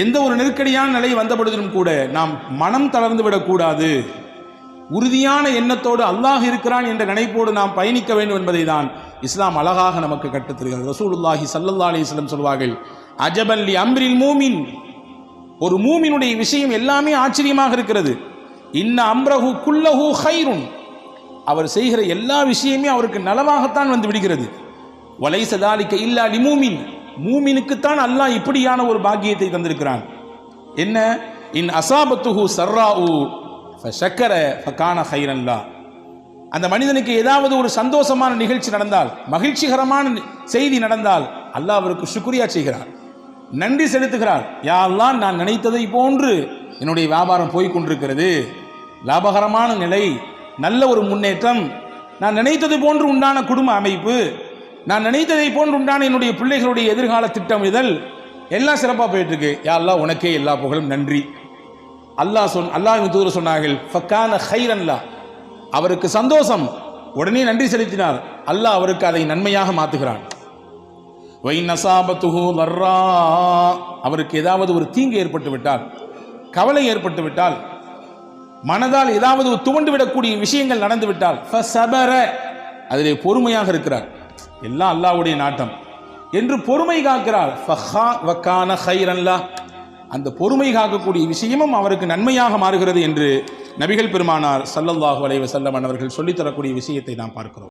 எந்த ஒரு நெருக்கடியான நிலை வந்தபொழுதிலும் கூட நாம் மனம் தளர்ந்து விடக்கூடாது. உறுதியான எண்ணத்தோடு அல்லாஹ் இருக்கிறான் என்ற நினைப்போடு நாம் பயணிக்க வேண்டும் என்பதை தான் இஸ்லாம் அழகாக நமக்கு கற்றுத்தருகிறது. ரசூலுல்லாஹி ஸல்லல்லாஹு அலைஹி வஸல்லம் சொல்வார்கள், அஜபன் லி அம்ரில் மூமின், ஒரு மூமினுடைய விஷயம் எல்லாமே ஆச்சரியமாக இருக்கிறது. இன்ன அம்ரஹு குல்லஹு கைருன், அவர் செய்கிற எல்லா விஷயமே அவருக்கு நலவாகத்தான் வந்து விடுகிறது. வலைஸ தாலிக இல்லா லிமூமின், மூமினுக்குத்தான் அல்லாஹ் இப்படியான ஒரு பாக்கியத்தை தந்திருக்கிறான். என்ன? இன் அசாபத்துஹு சர்ராஉ ஃபஷக்கர ஃபகான கைரன் லா, அந்த மனிதனுக்கு ஏதாவது ஒரு சந்தோஷமான நிகழ்ச்சி நடந்தால், மகிழ்ச்சிகரமான செய்தி நடந்தால் அல்லாஹ் அவருக்கு சுக்ரியா செய்கிறார், நன்றி செலுத்துகிறார். யா அல்லாஹ், நான் நினைத்ததை போன்று என்னுடைய வியாபாரம் போய்கொண்டிருக்கிறது, லாபகரமான நிலை, நல்ல ஒரு முன்னேற்றம், நான் நினைத்தது போன்று உண்டான குடும்ப அமைப்பு, நான் நினைத்ததை போன்று உண்டான என்னுடைய பிள்ளைகளுடைய எதிர்கால திட்டமிடல் எல்லாம் சிறப்பாக போயிட்டு இருக்கு. யா அல்லாஹ், உனக்கே எல்லா புகழும், நன்றி. அல்லாஹ்வின் தூதர் சொன்னார்கள், ஃபகான கைரன் லா, அவருக்கு சந்தோஷம், உடனே நன்றி செலுத்தினார், அல்லாஹ் அவருக்கு அதை நன்மையாக மாற்றுகிறான். வைன் அஸாபத்துஹு லர்ரா, அவருக்கு ஏதாவது ஒரு தீங்கு ஏற்பட்டு விட்டால், கவலை ஏற்பட்டு விட்டால், மனதால் ஏதாவது துவண்டு விடக்கூடிய விஷயங்கள் நடந்து விட்டால், ஃபஸபர, அதிலே பொறுமையாக இருக்கிறார், எல்லாம் அல்லாஹ்வுடைய நாட்டம் என்று பொறுமை காக்கிறார். ஃபகான கைரன் லா, அந்த பொறுமை காக்கக்கூடிய விஷயமும் அவருக்கு நன்மையாக மாறுகிறது என்று நபிகள் பெருமானார் ஸல்லல்லாஹு அலைஹி வஸல்லம் அவர்கள் சொல்லித்தரக்கூடிய விஷயத்தை நாம் பார்க்கிறோம்.